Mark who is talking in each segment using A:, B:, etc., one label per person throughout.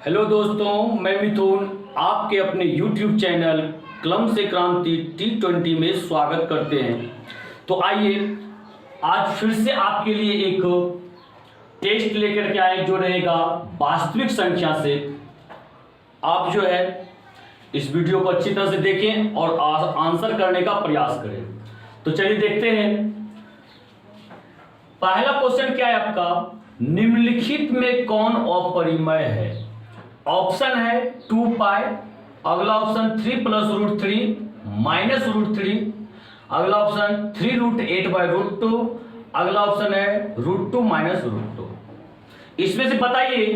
A: Hello दोस्तों, मैं मिथुन आपके अपने YouTube चैनल कलम से क्रांति T20 में स्वागत करते हैं। तो आइए आज फिर से आपके लिए एक टेस्ट लेकर के आए जो रहेगा वास्तविक संख्या से। आप जो है इस वीडियो को अच्छी तरह से देखें और आंसर करने का प्रयास करें। तो चलिए देखते हैं। पहला क्वेश्चन क्या है आपका, निम्नलिखित में कौन अपरिमेय है। ऑप्शन है 2 पाई, अगला option 3 plus root 3 minus root 3, अगला ऑप्शन 3 रूट 8 बाई रूट 2, अगला ऑप्शन है रूट 2 माइनस रूट 2। इसमें से बताइए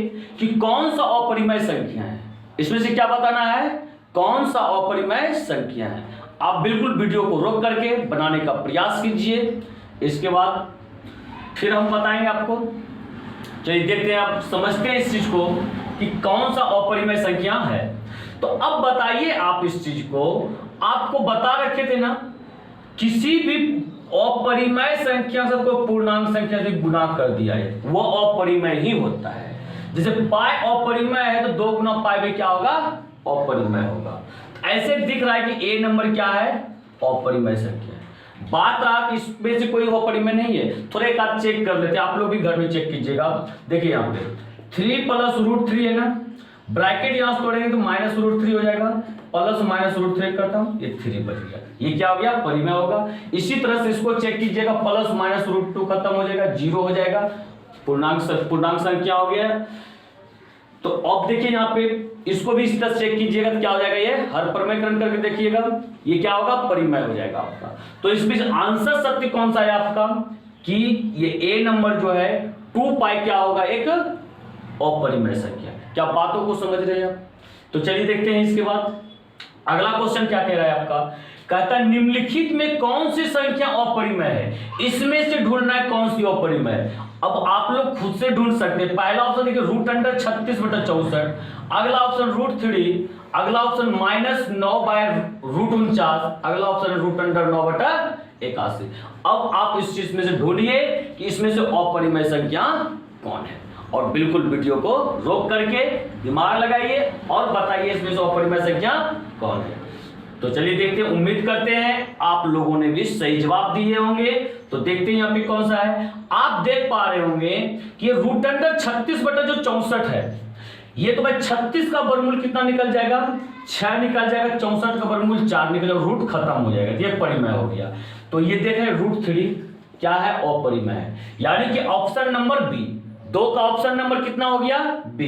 A: कि कौन सा अपरिमेय संख्या है। इसमें से क्या बताना है, कौन सा अपरिमेय संख्या है। आप बिल्कुल वीडियो को रोक करके बनाने का प्रयास कीजिए, इसके बाद फिर हम बताएंगे आपको। चलिए देखते हैं, आप समझते हैं इस चीज को कि कौन सा अपरिमेय संख्या है। तो अब बताइए आप इस चीज को, आपको बता रखे थे ना, किसी भी अपरिमेय संख्या से कोई पूर्णांक संख्या से गुणा कर दिया है वो अपरिमेय ही होता है। जैसे पाई अपरिमेय है तो 2 गुना पाई में क्या होगा, अपरिमेय होगा। ऐसे दिख रहा है कि ए नंबर क्या है, अपरिमेय संख्या है। बात रहा कि इसमें से कोई अपरिमेय नहीं है, थोड़ा एक आध चेक कर लेते हैं, आप लोग भी घर में चेक कीजिएगा। देखिए यहाँ पे 3 प्लस रूट 3 है ना, ब्रैकेट यहां से तोड़ेंगे तो माइनस रूट 3 हो जाएगा, प्लस माइनस रूट 3 करता हूं, ये 3 बच गया। ये क्या हो गया, परिमेय होगा। इसी तरह से इसको चेक कीजिएगा, प्लस माइनस रूट 2 खत्म हो जाएगा, 0 हो जाएगा, पूर्णांक संख्या हो गया। तो अब देखिए यहाँ पे इसको भी इसी तरह चेक कीजिएगा तो क्या हो जाएगा, ये हर परिमेयकरण करके देखिएगा, ये क्या होगा, परिमेय हो जाएगा आपका। तो इसमें आंसर सत्य कौन सा है आपका, कि ये ए नंबर जो है 2 पाई क्या होगा, एक अपरिमेय संख्या। क्या बातों को समझ रहे हैं आप। तो चलिए देखते हैं इसके बाद अगला क्वेश्चन क्या कह रहा है आपका। कहता है निम्नलिखित में कौन सी संख्या अपरिमेय है, इसमें से ढूंढना है कौन सी अपरिमेय है। अब आप लोग खुद से ढूंढ सकते हैं। पहला ऑप्शन देखिए रूट अंडर 36/64, अगला ऑप्शन रूट 3, अगला ऑप्शन माइनस 9 बाय रूट 49, अगला ऑप्शन रूट अंडर 9/81। अब आप इस चीज में से ढूंढिए कि इसमें से अपरिमेय संख्या कौन है, और बिल्कुल वीडियो को रोक करके दिमाग लगाइए और बताइए इसमें से अपरिमेय संख्या कौन है। तो चलिए देखते हैं, उम्मीद करते हैं आप लोगों ने भी सही जवाब दिए होंगे। तो देखते हैं यहाँ पे कौन सा है। आप देख पा रहे होंगे कि ये रूट अंडर 36/64 है। ये तो भाई 36 का वर्गमूल कितना निकल जाएगा, 6 निकल जाएगा, 64 का वर्गमूल 4 निकल जाएगा, रूट खत्म हो जाएगा, ये परिमेय हो गया। तो ये देख रहे हैं रूट 3 क्या है, अपरिमेय है, यानी कि ऑप्शन नंबर बी। 2 का ऑप्शन नंबर कितना हो गया, बी।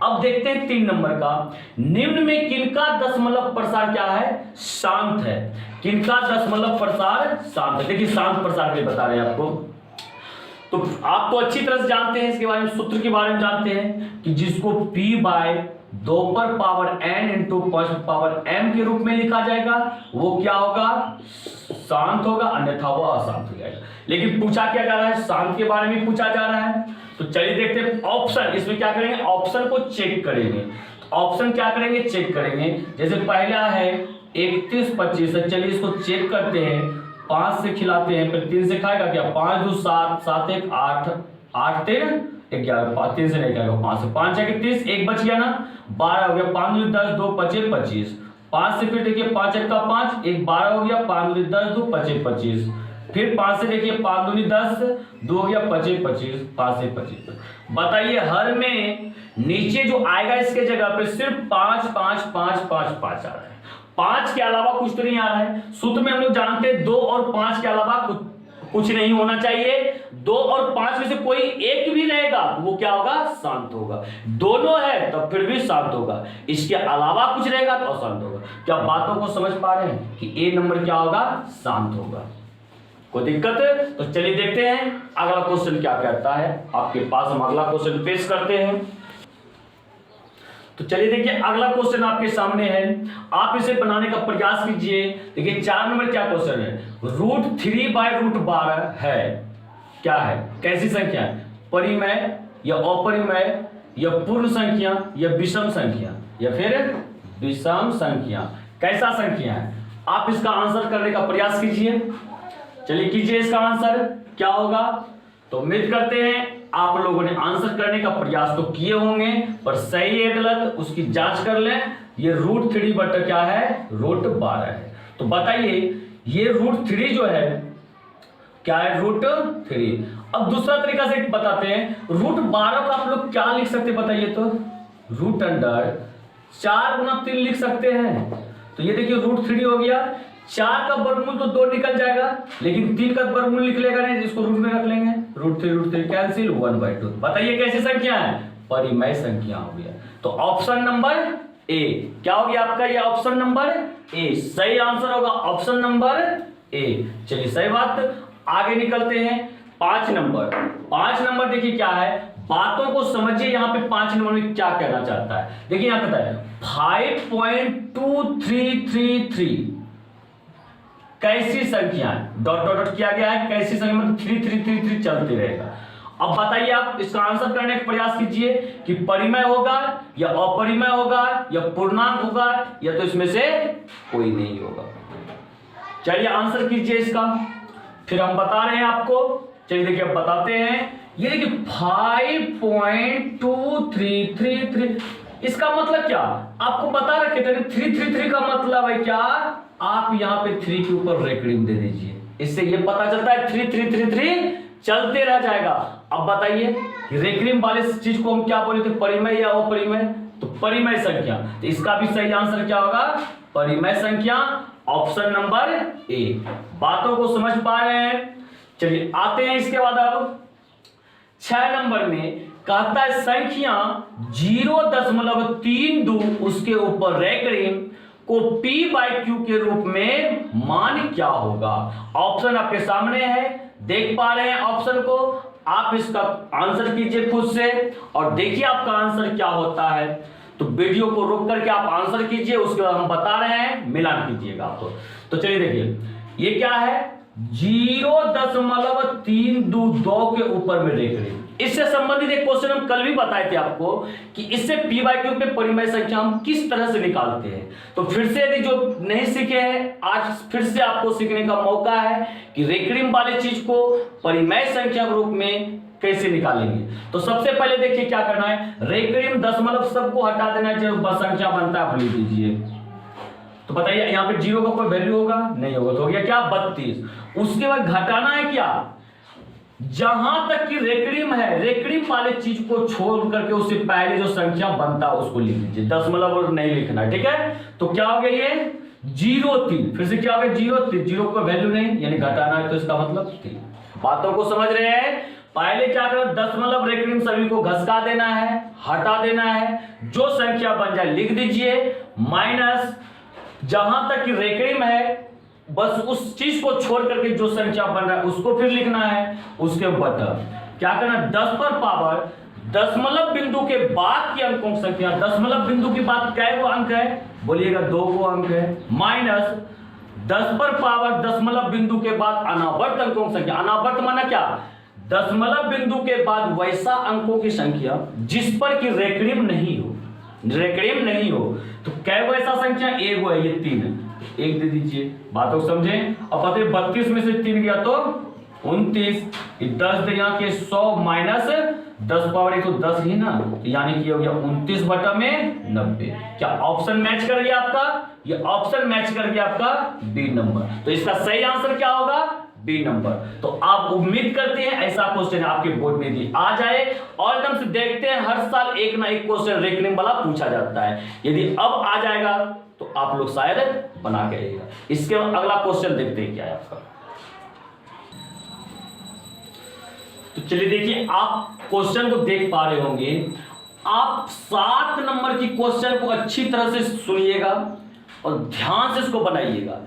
A: अब देखते हैं 3 नंबर का, निम्न में किनका दशमलव प्रसार क्या है, शांत है। किनका दशमलव प्रसार शांत है। देखिए शांत प्रसार के बता रहे हैं आपको, तो आप तो अच्छी तरह से जानते हैं, इसके बारे में सूत्र के बारे में जानते हैं कि जिसको p बाय 2 पर power n into 5 power m के रूप में लिखा जाएगा वो क्या होगा, शांत होगा, अन्यथा वो अशांत हो जाएगा। लेकिन पूछा क्या जा रहा है, शांत के बारे में पूछा जा रहा है। तो चलिए देखते हैं ऑप्शन, इसमें क्या करेंगे, ऑप्शन को चेक करेंगे। ऑप्शन क्या करेंगे, चेक करेंगे। जैसे पहला है 31 25 है, चलिए इसको चेक करते हैं। 5 से खिलाते हैं, फिर 3 से खाएगा क्या, 5 2 7 7 1 8 8 3 11, 3 से नहीं खाएगा, 5 से 5 है 30, 1 बच गया ना, 12 हो गया, 5 2 10 2 25 25। 5 से फिर देखिए 5 1 का 5, 1 12 हो गया, 5 2 10 2 25 25। फिर 5 से देखिए 5 2 10 2 हो गया, 25 25, 5 से 25। बताइए हर में नीचे जो आएगा इसके जगह पे सिर्फ 5 5 5 5 5 आ रहा है। 5 के अलावा कुछ तो नहीं आ रहा है। सूत्र में हम लोग जानते हैं 2 और 5 के अलावा कुछ नहीं होना चाहिए। 2 और 5 में से कोई एक भी रहेगा तो वो क्या होगा, शांत होगा। दोनों है तब फिर भी शांत होगा, इसके अलावा कुछ रहेगा तो अशांत होगा। क्या बातों को समझ पा रहे हैं कि ए नंबर क्या होगा, शांत होगा। कोई दिक्कत है। तो चलिए देखते हैं अगला क्वेश्चन क्या कहता है। आपके पास हम अगला क्वेश्चन पेश करते हैं। तो चलिए देखिए अगला क्वेश्चन आपके सामने है, आप इसे बनाने का प्रयास कीजिए। देखिए 4 नंबर क्या क्वेश्चन है, रूट 3 बाय रूट 12 है, क्या है, कैसी संख्या है, परिमेय या अपरिमेय या पूर्ण संख्या या विषम संख्या या फिर विषम संख्या, कैसा संख्या है। आप इसका आंसर करने का प्रयास कीजिए। चलिए कीजिए इसका आंसर क्या होगा। तो उम्मीद करते हैं आप लोगों ने आंसर करने का प्रयास तो किए होंगे, पर सही है गलत उसकी जांच कर लें। ये √3 बटा क्या है, √12 है। तो बताइए ये √3 जो है क्या है, √3। अब दूसरा तरीका से बताते हैं, √12 का आप लोग क्या लिख सकते हैं बताइए तो, √4 × 3 लिख सकते हैं। तो ये देखिए √3 हो गया, 4 का वर्गमूल तो 2 निकल जाएगा, लेकिन 3 का वर्गमूल निकलेगा नहीं, इसको रूट में रख लेंगे, √3 कैंसिल, 1/2। बताइए कैसी संख्या है, परिमेय संख्या हो गया। तो ऑप्शन नंबर ए क्या हो गया आपका, ये ऑप्शन नंबर ए सही आंसर होगा, ऑप्शन नंबर ए। चलिए सही बात, आगे निकलते हैं। 5 नंबर देखिए क्या है, बातों को समझिए। यहां पे 5 नंबर में क्या कहना चाहता है, देखिए यहां कहता है 5.2333 कैसी संख्या है, डॉट डॉट डॉट किया गया है, कैसी संख्या मतलब 3333 चलते रहेगा। अब बताइए आप इसका आंसर करने का प्रयास कीजिए कि परिमेय होगा या अपरिमेय होगा या पूर्णांक होगा या तो इसमें से कोई नहीं होगा। चलिए आंसर कीजिए इसका, फिर हम बता रहे हैं आपको। चलिए देखिए अब बताते हैं। ये देखिए 5.2333 इसका मतलब क्या, आपको बता रखे थे 333 का मतलब है क्या, आप यहां पे 3 के ऊपर रेकरिंग दे दीजिए, इससे ये पता चलता है 3333 चलते रह जाएगा। अब बताइए रेकरिंग वाले चीज को हम क्या बोले थे, परिमेय या अपरिमेय, तो परिमेय संख्या। तो इसका भी सही आंसर क्या होगा, परिमेय संख्या, ऑप्शन नंबर ए। बातों को समझ पा रहे हैं। चलिए आते हैं इसके बाद अब 6 नंबर में कहता है संख्या 0.32 उसके ऊपर रेकरिंग को p/q के रूप में मान क्या होगा। ऑप्शन आपके सामने है, देख पा रहे हैं ऑप्शन को, आप इसका आंसर कीजिए खुद से और देखिए आपका आंसर क्या होता है। तो वीडियो को रोक करके आप आंसर कीजिए, उसके बाद हम बता रहे हैं, मिलान कीजिएगा आपको। तो चलिए देखिए ये क्या है, 0.32 के ऊपर में रेकरिंग। इससे संबंधित एक क्वेश्चन हम कल भी बताए थे आपको कि इससे p/q पे परिमेय संख्या हम किस तरह से निकालते हैं। तो फिर से यदि जो नहीं सीखे हैं, आज फिर से आपको सीखने का मौका है कि रेकरिंग वाले चीज को परिमेय संख्या के रूप में कैसे निकालेंगे। तो सबसे पहले देखिए क्या करना है, रेकरिंग दशमलव सबको हटा देना है, जो संख्या बनता है आप लिख दीजिए। तो बताइए यहाँ पे 0 का कोई वैल्यू होगा, नहीं होगा, तो हो गया क्या 32। उसके बाद घटाना है क्या, जहां तक कि रेकरिंग है, रेकरिंग वाले चीज को छोड़ करके उससे पहले जो संख्या बनता है उसको लिख दीजिए, दशमलव नहीं लिखना, ठीक है। तो क्या हो गया ये 0.3, फिर से क्या हो गया 0.3, 0 का वैल्यू नहीं यानी घटाना है, तो इसका मतलब 3। बातों को समझ रहे हैं। पहले क्या करना, दशमलव रेकरिंग सभी को घसका देना है, हटा देना है, जो संख्या बन जाए लिख दीजिए, माइनस जहां तक कि रेकरिंग है बस उस चीज को छोड़ करके जो संख्या बन रहा है उसको फिर लिखना है, उसके बटा क्या करना, 10 पर पावर दशमलव बिंदु के बाद की अंकों की संख्या, दशमलव बिंदु के बाद कै गो अंक है बोलिएगा, 2 गो अंक है, माइनस 10 पर पावर दशमलव बिंदु के बाद अनावर्त अंकों की संख्या। अनावर्त माना क्या, दशमलव बिंदु के बाद वैसा अंकों की संख्या जिस पर कि रेकरिंग नहीं हो, रेकरिंग नहीं हो। तो कै गो ऐसा संख्या, 1 गो है, ये 3 है, 1 दे दीजिए। बातों को समझें। अब पता है 32 में से 3 गया तो 29, 10 दे यहाँ के 100 माइनस 10 पावर 110 ही ना, यानी कि हो गया 29/90। क्या ऑप्शन मैच कर गया आपका, ये ऑप्शन मैच कर गया आपका बी नंबर। तो इसका सही आंसर क्या होगा, बी नंबर। तो आप उम्मीद करते हैं ऐसा क्वेश्चन आपके बोर्ड में भी आ जाए, और एकदम से देखते हैं हर साल एक ना एक क्वेश्चन रेकरिंग वाला पूछा जाता है। यदि अब आ जाएगा तो आप लोग शायद बना के आइएगा। इसके अगला क्वेश्चन देखते हैं क्या है आपका। तो चलिए देखिए, आप क्वेश्चन को देख पा रहे होंगे। आप 7 नंबर की क्वेश्चन को अच्छी तरह से सुनिएगा और ध्यान से इसको बनाइएगा।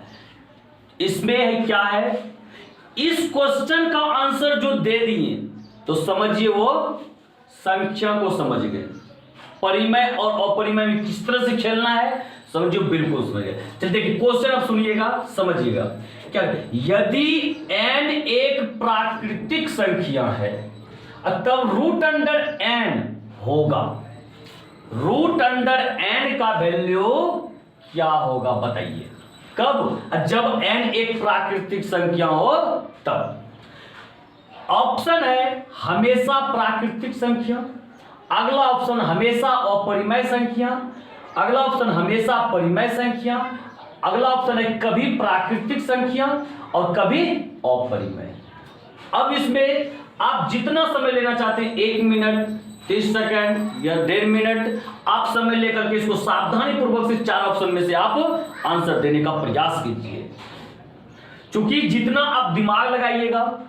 A: इसमें है क्या है, इस क्वेश्चन का आंसर जो दे दिए तो समझिए वो संख्या को समझ गए, परिमेय और अपरिमेय में किस तरह से खेलना है समझिए, बिल्कुल समझ गए। चलिए देखिए क्वेश्चन आप सुनिएगा, समझिएगा। क्या, यदि n एक प्राकृतिक संख्या है तब √n होगा, √n का वैल्यू क्या होगा बताइए। कब, जब n एक प्राकृतिक संख्या हो तब। ऑप्शन है हमेशा प्राकृतिक संख्या, अगला ऑप्शन हमेशा अपरिमेय संख्या, अगला ऑप्शन हमेशा परिमेय संख्या, अगला ऑप्शन है कभी प्राकृतिक संख्या और कभी अपरिमेय। अब इसमें आप जितना समय लेना चाहते हैं, 1 मिनट 30 सेकंड या 1.5 मिनट, आप समय लेकर के इसको सावधानी पूर्वक से 4 ऑप्शन में से आप आंसर देने का प्रयास कीजिए। क्योंकि जितना आप दिमाग लगाइएगा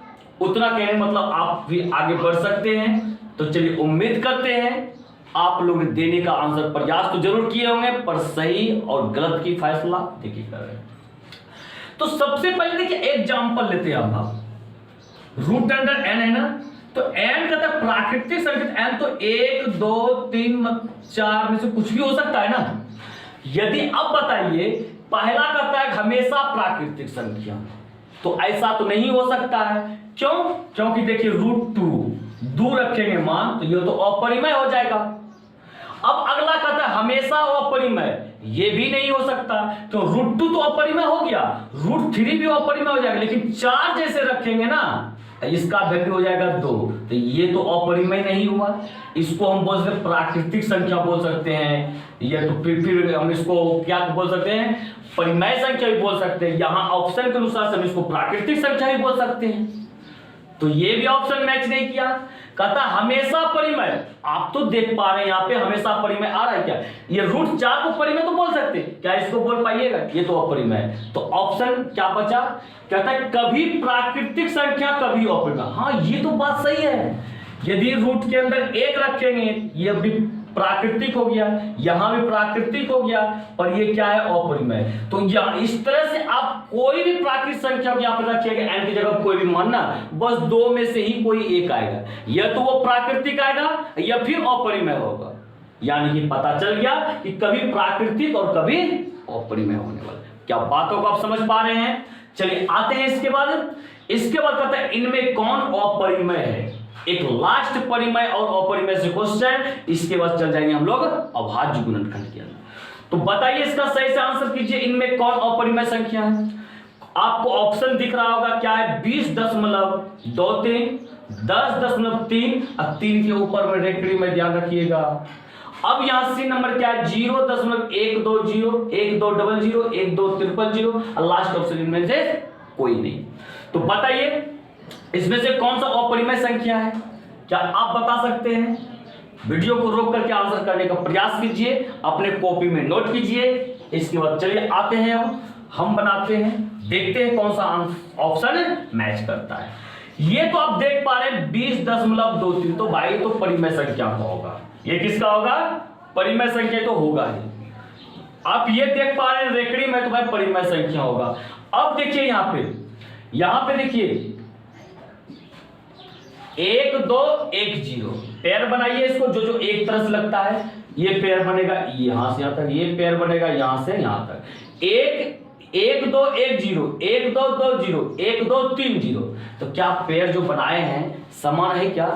A: उतना कहने मतलब आप भी आगे बढ़ सकते हैं। तो चलिए उम्मीद करते हैं आप लोग देने का आंसर प्रयास तो जरूर किए होंगे, पर सही और गलत की फैसला देखिए कर रहे हैं। तो सबसे पहले देखिए एग्जांपल लेते हैं आप, रूट अंडर एन है ना, तो एन कहता है प्राकृतिक संख्या, एन तो 1 2 3 4 में से कुछ भी हो सकता है ना। यदि अब बताइए पहला कहता है हमेशा प्राकृतिक संख्या, तो ऐसा तो नहीं हो सकता है। क्यों? क्योंकि देखिए √2 दूर रखेंगे मान तो ये तो अपरिमेय हो जाएगा। अब अगला कहता है हमेशा अपरिमेय, ये भी नहीं हो सकता, तो √2 तो अपरिमेय हो गया, √3 भी अपरिमेय हो जाएगा, लेकिन 4 जैसे रखेंगे ना इसका वैल्यू हो जाएगा 2, तो ये तो अपरिमेय नहीं हुआ। इसको हम बोल सकते प्राकृतिक संख्या बोल सकते हैं, या तो फिर हम इसको क्या बोल सकते हैं, परिमेय संख्या भी बोल सकते हैं। यहाँ ऑप्शन के अनुसार हम इसको प्राकृतिक संख्या भी बोल सकते हैं। तो ये भी ऑप्शन मैच नहीं किया। कहता हमेशा परिमेय, आप तो देख पा रहे हैं यहाँ पे हमेशा परिमेय आ रहा है क्या, ये √4 को परिमेय तो बोल सकते हैं, क्या इसको बोल पाइएगा, ये तो अपरिमेय। तो ऑप्शन क्या बचा, कहता है कभी प्राकृतिक संख्या कभी अपरिमेय। हाँ ये तो बात सही है, यदि रूट के अंदर 1 रखेंगे ये भी प्राकृतिक हो गया, यहां भी प्राकृतिक हो गया, और ये क्या है अपरिमेय। तो यहाँ इस तरह से आप कोई भी प्राकृतिक संख्या यहाँ पर रखिएगा, एन की जगह कोई भी मानना, बस 2 में से ही कोई एक आएगा, या तो वो प्राकृतिक आएगा या फिर अपरिमेय होगा। यानी कि पता चल गया कि कभी प्राकृतिक और कभी अपरिमेय होने वाला। क्या बातों को आप समझ पा रहे हैं? चलिए आते हैं इसके बाद कहते हैं इनमें कौन अपरिमेय है। एक लास्ट परिमेय और अपरिमेय से क्वेश्चन, इसके बाद चल जाएंगे हम लोग अभाज्य गुणनखंड के अंदर। तो बताइए इसका सही से आंसर कीजिए, इनमें कौन अपरिमेय संख्या है। आपको ऑप्शन दिख रहा होगा क्या है, 20.23, 10.3 और 3 के ऊपर में रेखड़ी में ध्यान रखिएगा। अब यहां सी नंबर क्या है, 0.120, 1200, 1200, और लास्ट ऑप्शन इनमें से कोई नहीं। तो बताइए इसमें से कौन सा अपरिमेय संख्या है, क्या आप बता सकते हैं? वीडियो को रोक करके आंसर करने का प्रयास कीजिए, अपने कॉपी में नोट कीजिए। इसके बाद चलिए आते हैं हम बनाते हैं, देखते हैं कौन सा ऑप्शन मैच करता है। ये तो आप देख पा रहे हैं 20.23, तो भाई तो परिमेय संख्या का होगा, ये किसका होगा, परिमेय संख्या तो होगा ही। आप ये देख पा रहे हैं रेखड़ी में, तो भाई परिमेय संख्या होगा। अब देखिए यहाँ पे देखिए 1 2 1 0 पेयर बनाइए इसको, जो एक तरह से लगता है ये पेयर बनेगा यहां से यहां तक, ये पेयर बनेगा यहां से यहां तक। 1 2 1 0, 1 2 2 0, 1 2 3 0। तो क्या पेयर जो बनाए हैं समान है क्या,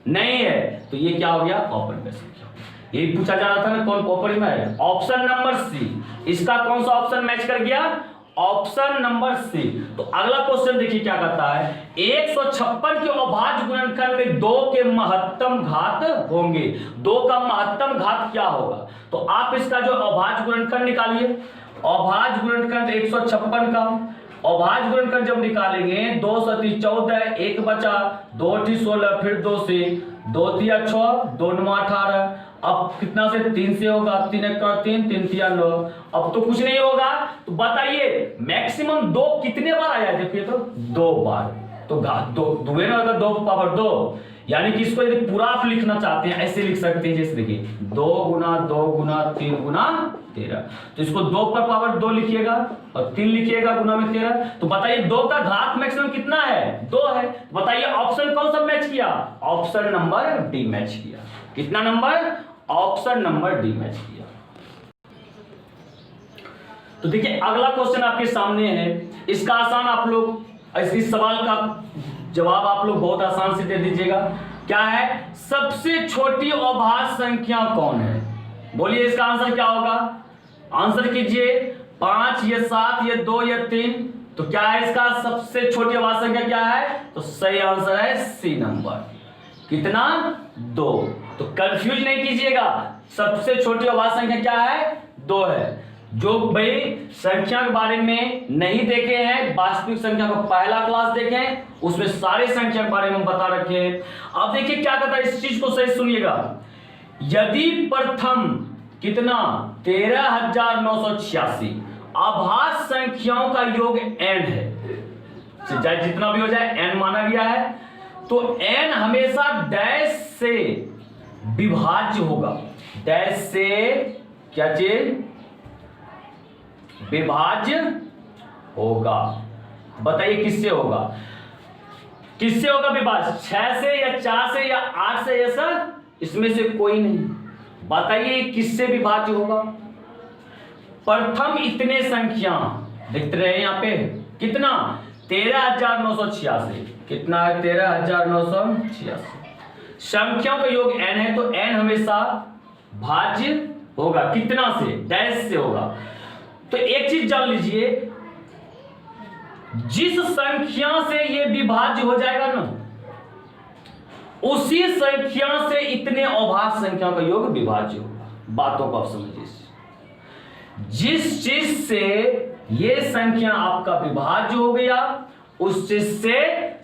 A: नहीं है, तो ये क्या हो गया, अपरिमेय संख्या। यही पूछा जा रहा था ना कौन अपरिमेय है। ऑप्शन नंबर सी, इसका कौन सा ऑप्शन मैच कर गया, ऑप्शन नंबर सी। तो अगला क्वेश्चन देखिए क्या कहता है, 156 के अभाज्य गुणनखंड में 2 के महत्तम घात होंगे। 2 का महत्तम घात क्या होगा, तो आप इसका जो अभाज्य गुणनखंड निकालिए। अभाज्य गुणनखंड 156 का अभाज्य गुणनखंड जब निकालेंगे, 2 × 3 14, 1 बचा, 2 × 16, फिर 2 से 2 × 3 6, 2 × 9 18। अब कितना से 3 से होगा, 3 × 1 3, 3 × 3 9। अब तो कुछ नहीं होगा, तो बताइए मैक्सिमम 2 कितने बार आया, देखिए तो 2 बार। तो 2 पावर 2, यानी कि इसको यदि पूरा आप लिखना चाहते हैं ऐसे लिख सकते हैं, जैसे देखिए 2 × 2 × 3 × 13। तो इसको 2 पर पावर 2 लिखिएगा और 3 लिखिएगा गुना में 13। तो बताइए 2 का घात मैक्सिमम कितना है, 2 है। बताइए ऑप्शन कौन सा मैच किया, ऑप्शन नंबर डी मैच किया। कितना number, option number D match किया। तो देखिए अगला क्वेश्चन आपके सामने है, इसका आसान आप लोग इस सवाल का जवाब आप लोग बहुत आसान से दे दीजिएगा। क्या है, सबसे छोटी अभाज्य संख्या कौन है, बोलिए इसका आंसर क्या होगा, आंसर कीजिए। 5 या 7 या 2 या 3, तो क्या है इसका सबसे छोटी अभाज्य संख्या क्या है? तो सही आंसर है सी नंबर। कितना? 2। तो कंफ्यूज नहीं कीजिएगा, सबसे छोटी अभाज्य संख्या क्या है? 2 है। जो भाई संख्या के बारे में नहीं देखे हैं, वास्तविक संख्या का पहला क्लास देखें, उसमें सारे संख्या के बारे में बता रखे हैं। अब देखिए क्या कहता है, इस चीज को सही सुनिएगा। यदि प्रथम कितना 13,986 अभाज्य संख्याओं का योग n है, चाहे जितना भी हो जाए n माना गया है, तो n हमेशा डैश से विभाज्य होगा। डैश से क्या चीज? विभाज्य होगा। बताइए किससे होगा? किससे होगा विभाज्य? 6 से या 4 से या 8 से? ऐसा इसमें से कोई नहीं। बताइए किससे विभाज्य होगा? प्रथम इतने संख्या देखते रहे यहां पे, कितना? 13,986। कितना है? 13,986। संख्याओं का योग n है, तो n हमेशा भाज्य होगा। कितना से? डैश से होगा। तो एक चीज जान लीजिए, जिस संख्या से ये विभाज्य हो जाएगा ना, उसी संख्या से इतने अभाज्य संख्या का योग विभाज्य होगा। बातों को आप समझिए। जिस चीज से ये संख्या आपका विभाज्य हो गया, उस चीज से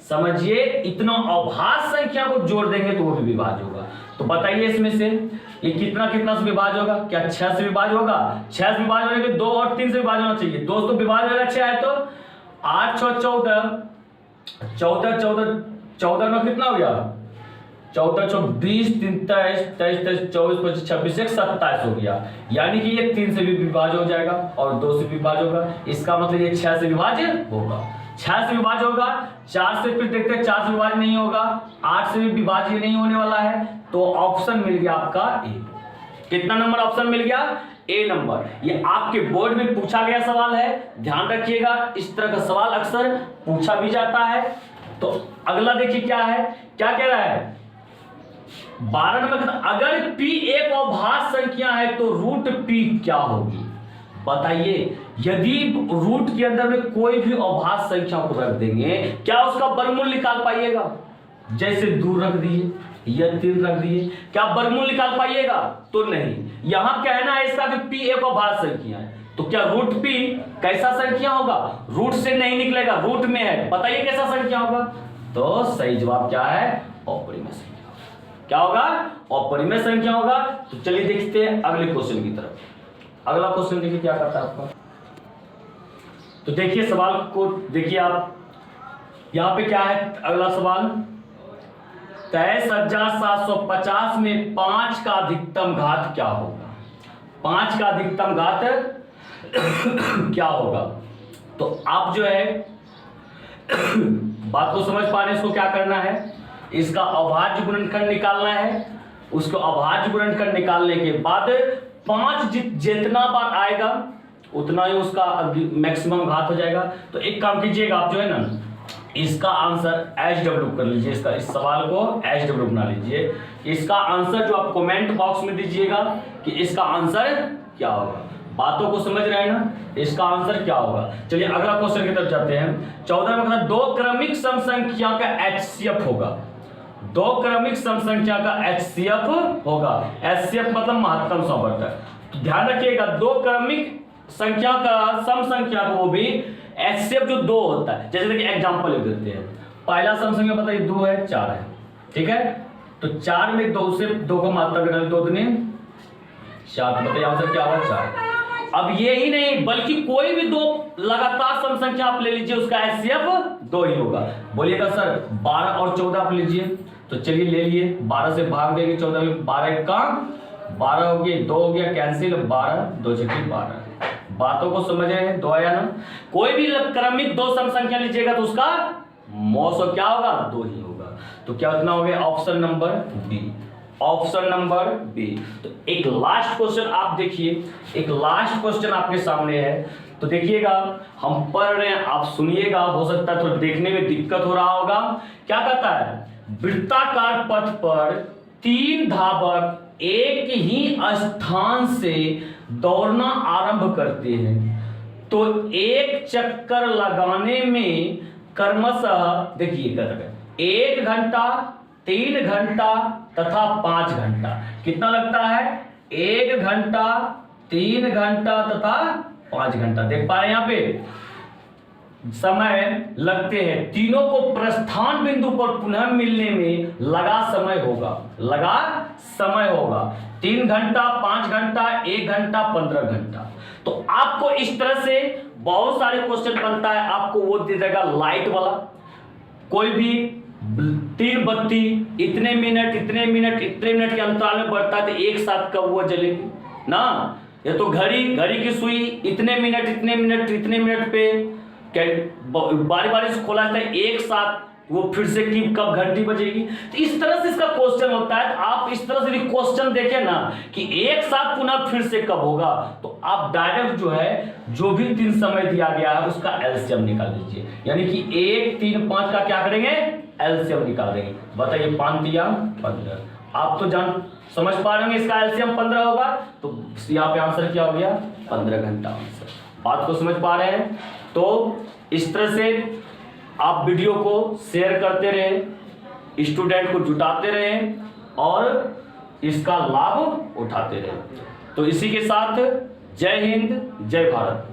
A: समझिए इतना अभाज्य संख्या को जोड़ देंगे तो वो भी विभाज्य होगा। तो बताइए इसमें से ये कितना कितना से विभाज्य होगा? क्या 6 से विभाज्य होगा? 6 से विभाज्य होने के 2 और 3 से विभाज्य होना चाहिए। दोस्तों विभाज्य होगा 6 है, तो 8 6 14 14 14 में कितना हो गया? 14 6 20 3 23 23 24 25 26 27 हो गया। यानी कि ये 3 से भी विभाज्य हो जाएगा और 2 से विभाज्य होगा। इसका मतलब ये 6 से विभाज्य होगा। 6 से विभाज्य होगा। 4 से फिर देखते हैं, 4 से विभाज्य नहीं होगा। 8 से भी विभाज्य नहीं होने वाला है। तो ऑप्शन मिल गया आपका ए। कितना नंबर ऑप्शन मिल गया? ए नंबर। ये आपके बोर्ड में पूछा गया सवाल है, ध्यान रखिएगा। इस तरह का सवाल अक्सर पूछा भी जाता है। तो अगला देखिए क्या है, क्या कह रहा है? 12 नंबर का, अगर p एक अभाज्य संख्या है तो रूट p क्या होगी? बताइए। यदि रूट के अंदर में कोई भी अभाज्य संख्या को रख देंगे, क्या उसका वर्गमूल निकाल पाइएगा? जैसे 2 रख दिए या 3 रख दिए, क्या वर्गमूल निकाल पाइएगा? तो नहीं। यहां कहना है इसका कि p एक अभाज्य संख्या है, तो क्या रूट p कैसा संख्या होगा? रूट से नहीं निकलेगा, रूट में है। बताइए कैसा संख्या होगा? तो सही जवाब क्या है? अपरिमेय संख्या। क्या होगा? अपरिमेय संख्या होगा। तो चलिए देखते हैं अगले क्वेश्चन की तरफ। अगला क्वेश्चन देखिए क्या करता है आपका। तो देखिए सवाल को देखिए आप, यहां पे क्या है अगला सवाल। 23,750 में 5 का अधिकतम घात क्या होगा? 5 का अधिकतम घात क्या होगा? तो आप जो है बात को समझ पा रहे हैं। इसको क्या करना है? इसका अभाज्य गुणनखंड निकालना है। उसको अभाज्य गुणनखंड निकालने के बाद 5 जितना बार आएगा उतना ही उसका मैक्सिमम घात हो जाएगा। तो एक काम कीजिएगा, आप जो है ना इसका आंसर HW कर लीजिए। इसका इस सवाल को HW बना लीजिए। इसका आंसर जो आप कमेंट बॉक्स में दीजिएगा कि इसका आंसर क्या होगा। बातों को समझ रहे हैं ना? इसका आंसर क्या होगा? चलिए अगला क्वेश्चन की तरफ जाते हैं। 14 में कहता 2 क्रमिक सम संख्या का HCF होगा। 2 क्रमिक सम संख्या का HCF होगा। HCF मतलब महत्तम समवर्तक। तो ध्यान रखिएगा, 2 क्रमिक संख्या का सम संख्या को भी HCF जो 2 होता है। जैसे देखिए एग्जांपल लिख देते हैं। पहला सम संख्या बताइए 2 है, 4 है, ठीक है। तो 4 में 2 से 2 का मात्रा घटाएं, 2 दूनी 4। बताइए आंसर क्या होगा? 4। अब ये ही नहीं बल्कि कोई भी 2 लगातार सम संख्या आप ले लीजिए, उसका HCF 2 ही होगा। बोलिएगा सर 12 और 14 आप लीजिए। तो चलिए ले लिए, 12 से भाग देंगे 14 में, 12 का 12 हो गया, 2 हो गया कैंसिल, 12 2 छक्के 12। बातों को समझ रहे हैं? 2 आया ना। कोई भी क्रमिक 2 सम संख्या लीजिएगा तो उसका मौसम क्या होगा? 2 ही होगा। तो क्या इतना हो गया? Option number B. Option number B. तो एक लास्ट क्वेश्चन आप देखिए, एक लास्ट क्वेश्चन आपके सामने है। तो देखिएगा, हम पढ़ रहे हैं, आप सुनिएगा। हो सकता है थोड़ा देखने में दिक्कत हो रहा होगा। क्या कहता है? वृत्ताकार पथ पर 3 धावक एक ही स्थान से दौड़ना आरंभ करते हैं तो एक चक्कर लगाने में क्रमशः देखिए कहते हैं 1 घंटा, 3 घंटा तथा 5 घंटा। कितना लगता है? 1 घंटा, 3 घंटा तथा 5 घंटा। देख पा रहे हैं यहाँ पे समय लगते हैं। तीनों को प्रस्थान बिंदु पर पुनः मिलने में लगा समय होगा 3 घंटा, 5 घंटा, 1 घंटा, 15 घंटा। तो आपको इस तरह से बहुत सारे क्वेश्चन बनता है। आपको वो दे देगा लाइट वाला, कोई भी 3 बत्ती इतने मिनट के अंतराल में बढ़ता है तो एक साथ कब वो जलेगी ना। या तो घड़ी की सुई इतने मिनट पे बारी बारी से खोला जाता है, एक साथ वो फिर से कब घंटी बजेगी। तो इस तरह से इसका क्वेश्चन होता है। आप इस तरह से भी क्वेश्चन देखें ना कि एक साथ पुनः फिर से कब होगा, तो आप डायरेक्ट जो है जो भी 3 समय दिया गया है उसका एलसीएम निकाल लीजिए। यानी कि 1, 3, 5 का क्या करेंगे? एलसीएम निकाल देंगे। बताइए 5 दिया 15। आप तो समझ पा रहे होंगे इसका एलसीएम 15 होगा, तो यहाँ पे आंसर क्या हो गया? 15 घंटा आंसर। बात को समझ पा रहे हैं? तो इस तरह से आप वीडियो को शेयर करते रहे, स्टूडेंट को जुटाते रहे और इसका लाभ उठाते रहे। तो इसी के साथ जय हिंद, जय भारत।